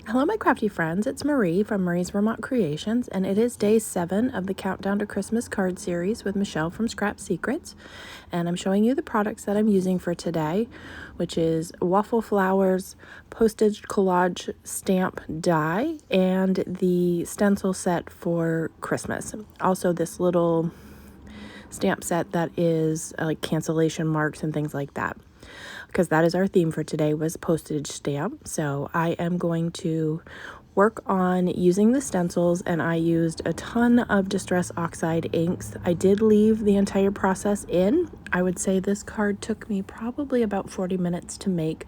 Hello, my crafty friends. It's Marie from Mariesvermont Creations, and it is day 7 of the Countdown to Christmas card series with Michele from Scrap Secrets. And I'm showing you the products that I'm using for today, which is waffle flowers, Postage Collage stamp die, and the stencil set for Christmas. Also, this little stamp set that is like cancellation marks and things like that, because that is our theme for today, was postage stamp. So I am going to work on using the stencils, and I used a ton of Distress Oxide inks. I did leave the entire process in. I would say this card took me probably about 40 minutes to make.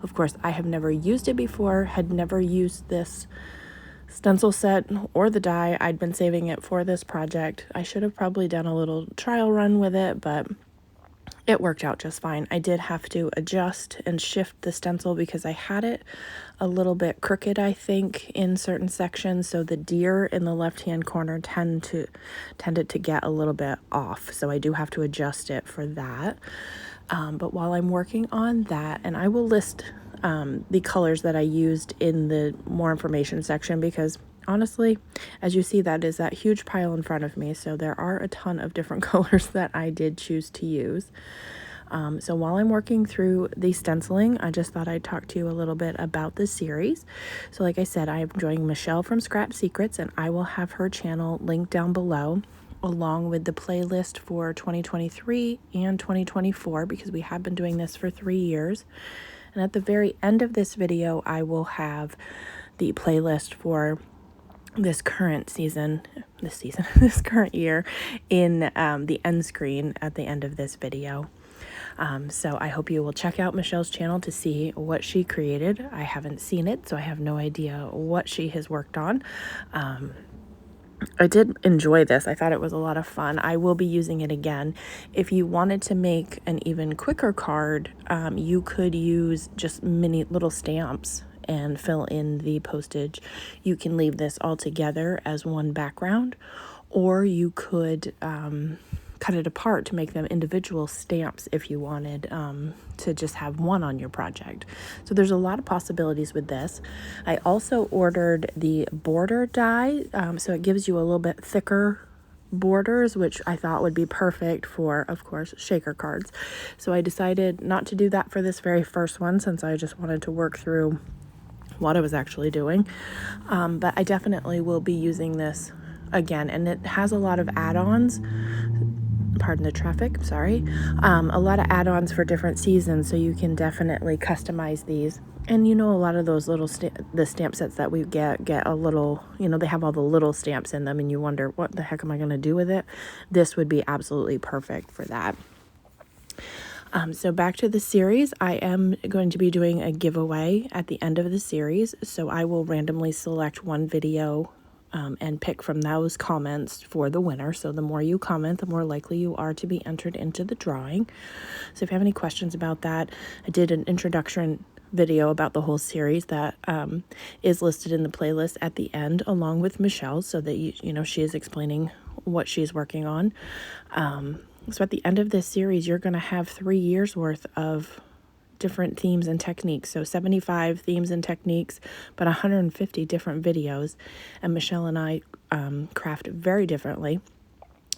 Of course, I have never used it before, had never used this stencil set or the die. I'd been saving it for this project. I should have probably done a little trial run with it, but it worked out just fine. I did have to adjust and shift the stencil because I had it a little bit crooked, I think, in certain sections. So the deer in the left-hand corner tended to get a little bit off. So I do have to adjust it for that. But while I'm working on that, and I will list the colors that I used in the more information section, because honestly, as you see, that is that huge pile in front of me. So there are a ton of different colors that I did choose to use. So while I'm working through the stenciling, I just thought I'd talk to you a little bit about the series. So like I said, I'm joining Michele from Scrap Secrets, and I will have her channel linked down below, along with the playlist for 2023 and 2024, because we have been doing this for 3 years. And at the very end of this video, I will have the playlist for this current year in the end screen at the end of this video. So I hope you will check out Michele's channel to see what she created. I haven't seen it, so I have no idea what she has worked on. I did enjoy this. I thought it was a lot of fun. I will be using it again. If you wanted to make an even quicker card, you could use just mini little stamps and fill in the postage. You can leave this all together as one background, or you could cut it apart to make them individual stamps if you wanted to just have one on your project. So there's a lot of possibilities with this. I also ordered the border die, so it gives you a little bit thicker borders, which I thought would be perfect for, of course, shaker cards. So I decided not to do that for this very first one, since I just wanted to work through what I was actually doing. But I definitely will be using this again, and it has a lot of add-ons. Pardon the traffic, sorry. A lot of add-ons for different seasons, so you can definitely customize these. And a lot of those little the stamp sets that we get a little, they have all the little stamps in them, and you wonder, what the heck am I going to do with it? This would be absolutely perfect for that. So back to the series, I am going to be doing a giveaway at the end of the series. So I will randomly select one video and pick from those comments for the winner. So the more you comment, the more likely you are to be entered into the drawing. So if you have any questions about that, I did an introduction video about the whole series that is listed in the playlist at the end, along with Michele, so that she is explaining what she's working on. So at the end of this series, you're going to have 3 years worth of different themes and techniques. So 75 themes and techniques, but 150 different videos. And Michele and I craft very differently.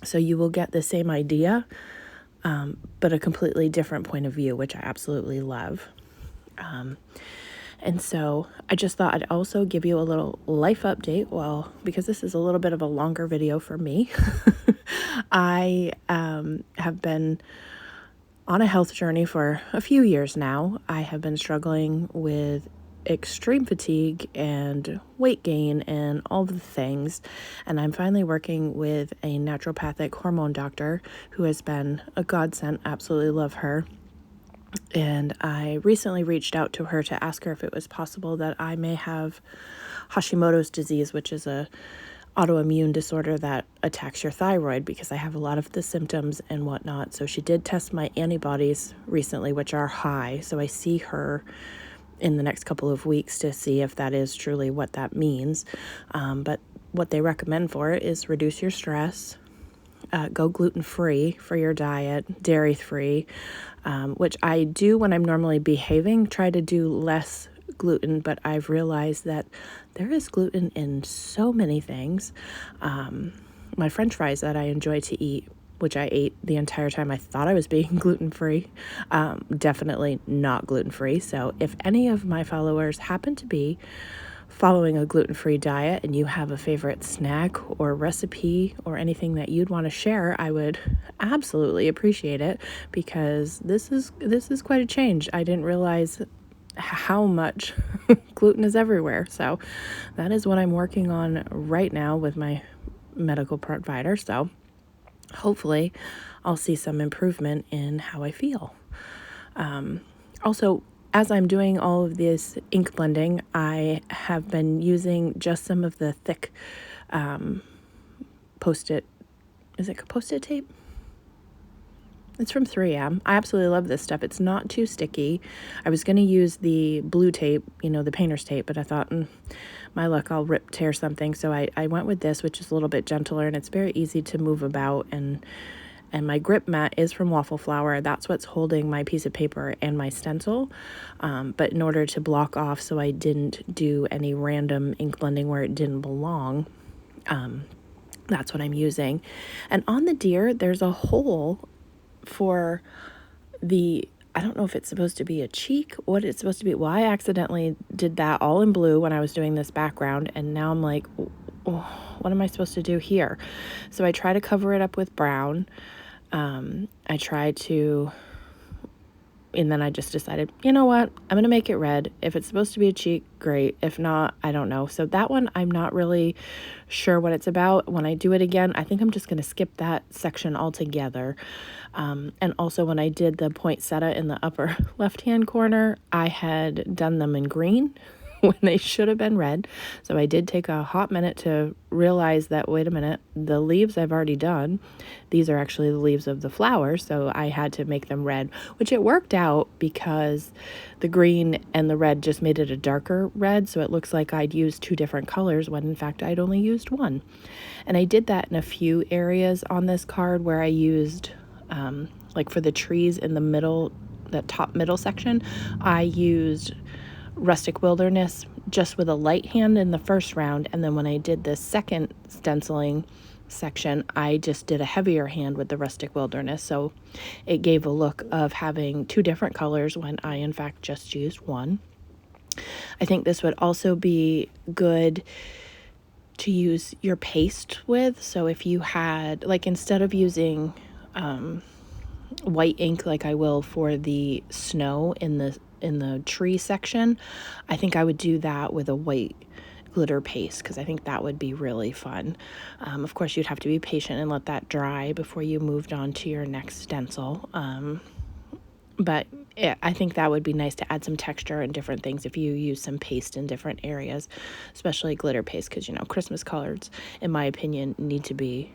So you will get the same idea, but a completely different point of view, which I absolutely love. And so I just thought I'd also give you a little life update. Well, because this is a little bit of a longer video for me. I have been on a health journey for a few years now. I have been struggling with extreme fatigue and weight gain and all the things. And I'm finally working with a naturopathic hormone doctor who has been a godsend. Absolutely love her. And I recently reached out to her to ask her if it was possible that I may have Hashimoto's disease, which is a autoimmune disorder that attacks your thyroid, because I have a lot of the symptoms and whatnot. So she did test my antibodies recently, which are high. So I see her in the next couple of weeks to see if that is truly what that means. But what they recommend for it is reduce your stress, go gluten-free for your diet, dairy-free, which I do when I'm normally behaving, try to do less gluten, but I've realized that there is gluten in so many things. My French fries that I enjoy to eat, which I ate the entire time I thought I was being gluten-free, definitely not gluten-free. So if any of my followers happen to be following a gluten-free diet and you have a favorite snack or recipe or anything that you'd want to share, I would absolutely appreciate it, because this is quite a change. I didn't realize how much gluten is everywhere. So that is what I'm working on right now with my medical provider. So hopefully I'll see some improvement in how I feel. Also, as I'm doing all of this ink blending, I have been using just some of the thick Post-it, is it Post-it tape? It's from 3M. I absolutely love this stuff. It's not too sticky. I was going to use the blue tape, the painter's tape, but I thought, my luck, I'll tear something. So I went with this, which is a little bit gentler, and it's very easy to move about. And my grip mat is from Waffle Flower. That's what's holding my piece of paper and my stencil. But in order to block off so I didn't do any random ink blending where it didn't belong, that's what I'm using. And on the deer, there's a hole for I don't know if it's supposed to be a cheek, what it's supposed to be. Well, I accidentally did that all in blue when I was doing this background, and now I'm like, oh, what am I supposed to do here? So I try to cover it up with brown. I try to, and then I just decided, you know what, I'm going to make it red. If it's supposed to be a cheek, great. If not, I don't know. So that one, I'm not really sure what it's about. When I do it again, I think I'm just going to skip that section altogether. And also when I did the poinsettia in the upper left-hand corner, I had done them in green when they should have been red. So I did take a hot minute to realize that, wait a minute, the leaves I've already done. These are actually the leaves of the flower, so I had to make them red, which it worked out because the green and the red just made it a darker red, so it looks like I'd used two different colors when in fact I'd only used one. And I did that in a few areas on this card where I used, like for the trees in the middle, that top middle section, I used Rustic Wilderness just with a light hand in the first round, and then when I did the second stenciling section, I just did a heavier hand with the Rustic Wilderness, so it gave a look of having two different colors when I in fact just used one. I think this would also be good to use your paste with. So if you had, like, instead of using white ink like I will for the snow in the tree section, I think I would do that with a white glitter paste, because I think that would be really fun. Of course, you'd have to be patient and let that dry before you moved on to your next stencil. But I think that would be nice to add some texture and different things if you use some paste in different areas, especially glitter paste, because, Christmas colors, in my opinion, need to be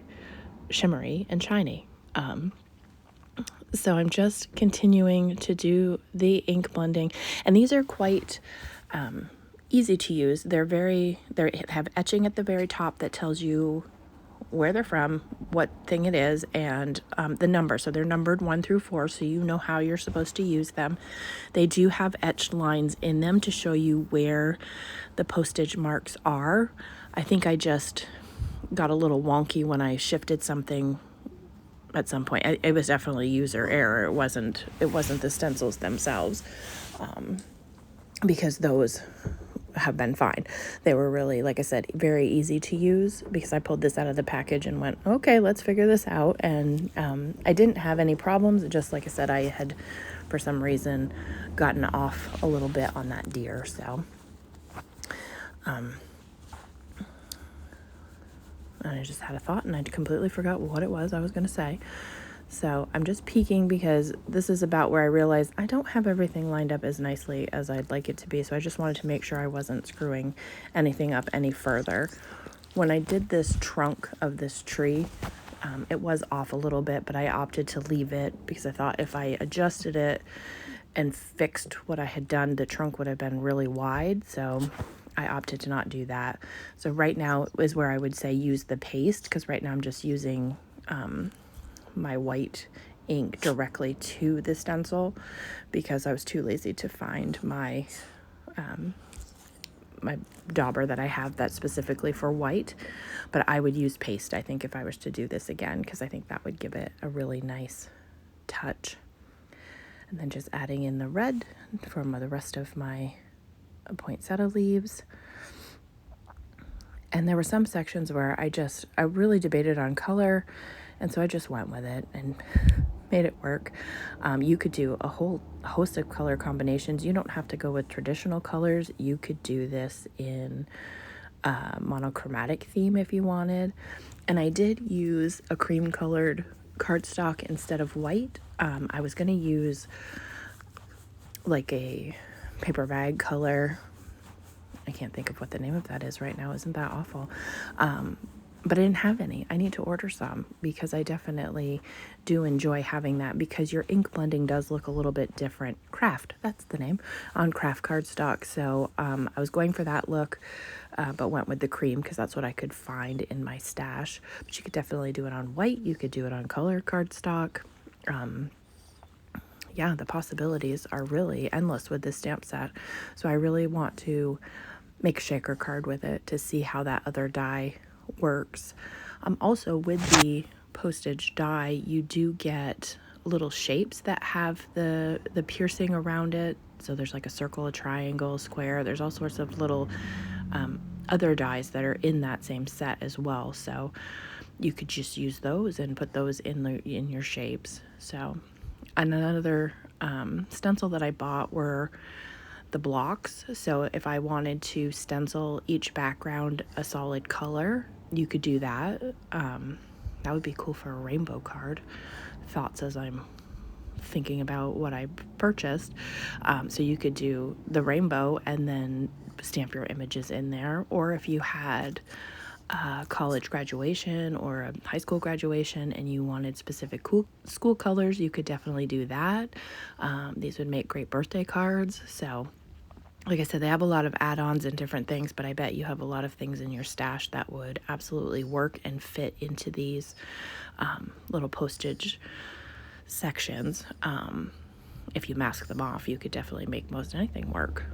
shimmery and shiny. So I'm just continuing to do the ink blending, and these are quite easy to use. They have etching at the very top that tells you where they're from, what thing it is, and the number. So they're numbered 1 through 4, so you know how you're supposed to use them. They do have etched lines in them to show you where the postage marks are. I think I just got a little wonky when I shifted something at some point. It was definitely user error. It wasn't the stencils themselves, because those have been fine. They were really, like I said, very easy to use, because I pulled this out of the package and went, okay, let's figure this out. And I didn't have any problems. Just like I said, I had, for some reason, gotten off a little bit on that deer. So I just had a thought and I completely forgot what it was I was going to say. So I'm just peeking, because this is about where I realized I don't have everything lined up as nicely as I'd like it to be. So I just wanted to make sure I wasn't screwing anything up any further. When I did this trunk of this tree, it was off a little bit, but I opted to leave it because I thought if I adjusted it and fixed what I had done, the trunk would have been really wide. So I opted to not do that. So right now is where I would say use the paste, because right now I'm just using my white ink directly to the stencil, because I was too lazy to find my my dauber that I have that's specifically for white, but I would use paste, I think, if I was to do this again, because I think that would give it a really nice touch. And then just adding in the red from the rest of my poinsettia leaves. And there were some sections where I really debated on color, and so I just went with it and made it work. You could do a whole host of color combinations. You don't have to go with traditional colors. You could do this in a monochromatic theme if you wanted. And I did use a cream colored cardstock instead of white. I was going to use like a paper bag color. I can't think of what the name of that is right now. Isn't that awful? But I didn't have any. I need to order some because I definitely do enjoy having that, because your ink blending does look a little bit different. Craft, that's the name, on craft cardstock. So I was going for that look, but went with the cream because that's what I could find in my stash. But you could definitely do it on white. You could do it on color cardstock. Yeah, the possibilities are really endless with this stamp set. So I really want to make a shaker card with it to see how that other die works. Also, with the postage die, you do get little shapes that have the piercing around it. So there's like a circle, a triangle, a square. There's all sorts of little other dies that are in that same set as well. So you could just use those and put those in your shapes. So another stencil that I bought were the blocks. So if I wanted to stencil each background a solid color, you could do that. That would be cool for a rainbow card. Thoughts as I'm thinking about what I purchased. So you could do the rainbow and then stamp your images in there. Or if you had a college graduation or a high school graduation and you wanted specific school colors, you could definitely do that. These would make great birthday cards. So like I said, they have a lot of add-ons and different things, but I bet you have a lot of things in your stash that would absolutely work and fit into these little postage sections. If you mask them off, you could definitely make most anything work.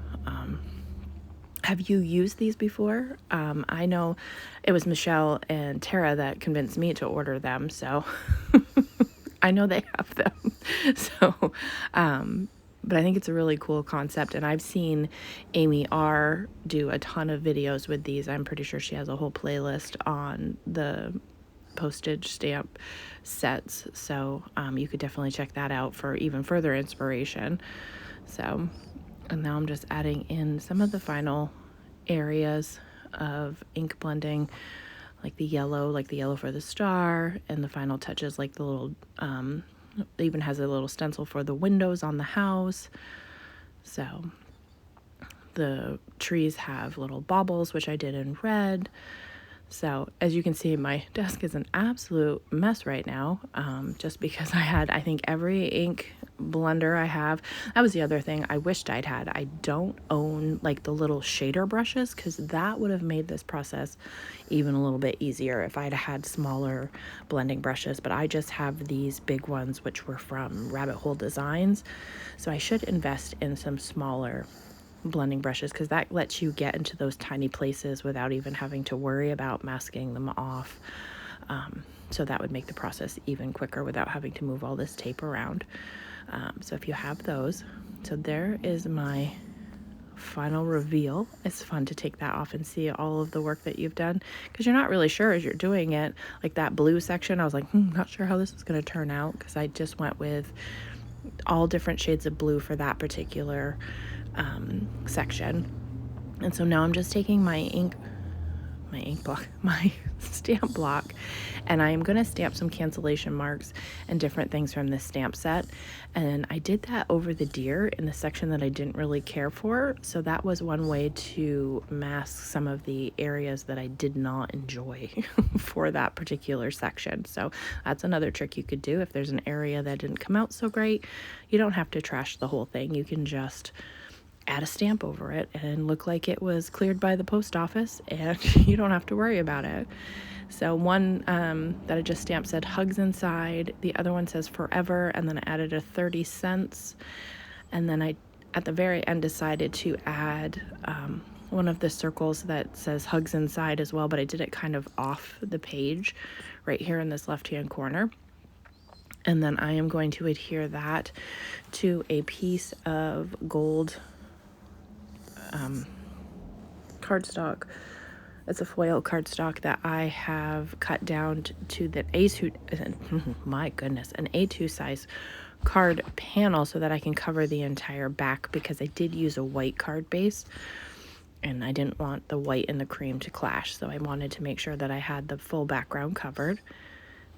Have you used these before? I know it was Michele and Tara that convinced me to order them, so I know they have them. So, but I think it's a really cool concept, and I've seen Amy R. do a ton of videos with these. I'm pretty sure she has a whole playlist on the postage stamp sets, so you could definitely check that out for even further inspiration. So, and now I'm just adding in some of the final areas of ink blending, like the yellow for the star, and the final touches like the little it even has a little stencil for the windows on the house. So the trees have little baubles, which I did in red. So as you can see, my desk is an absolute mess right now, just because I think every ink blender I have. That was the other thing I wished I'd had. I don't own like the little shader brushes, because that would have made this process even a little bit easier if I'd had smaller blending brushes, but I just have these big ones, which were from Rabbit Hole Designs. So I should invest in some smaller blending brushes, because that lets you get into those tiny places without even having to worry about masking them off. So that would make the process even quicker without having to move all this tape around. So if you have those, so there is my final reveal. It's fun to take that off and see all of the work that you've done, because you're not really sure as you're doing it. Like that blue section, I was like, not sure how this is going to turn out, because I just went with all different shades of blue for that particular section. And so now I'm just taking my stamp block, and I am going to stamp some cancellation marks and different things from this stamp set. And I did that over the deer in the section that I didn't really care for. So that was one way to mask some of the areas that I did not enjoy for that particular section. So that's another trick you could do. If there's an area that didn't come out so great, you don't have to trash the whole thing. You can just add a stamp over it and look like it was cleared by the post office, and you don't have to worry about it. So one that I just stamped said hugs inside. The other one says forever, and then I added a 30 cents. And then I at the very end decided to add one of the circles that says hugs inside as well, but I did it kind of off the page right here in this left-hand corner. And then I am going to adhere that to a piece of gold cardstock. It's a foil cardstock that I have cut down to the A2, my goodness, an A2 size card panel so that I can cover the entire back, because I did use a white card base and I didn't want the white and the cream to clash. So I wanted to make sure that I had the full background covered.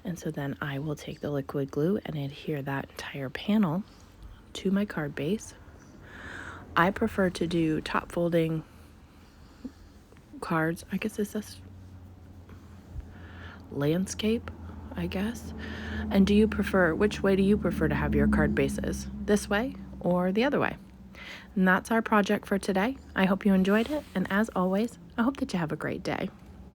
And so then I will take the liquid glue and adhere that entire panel to my card base. I prefer to do top folding cards. I guess this is landscape, I guess. And which way do you prefer to have your card bases? This way or the other way? And that's our project for today. I hope you enjoyed it. And as always, I hope that you have a great day.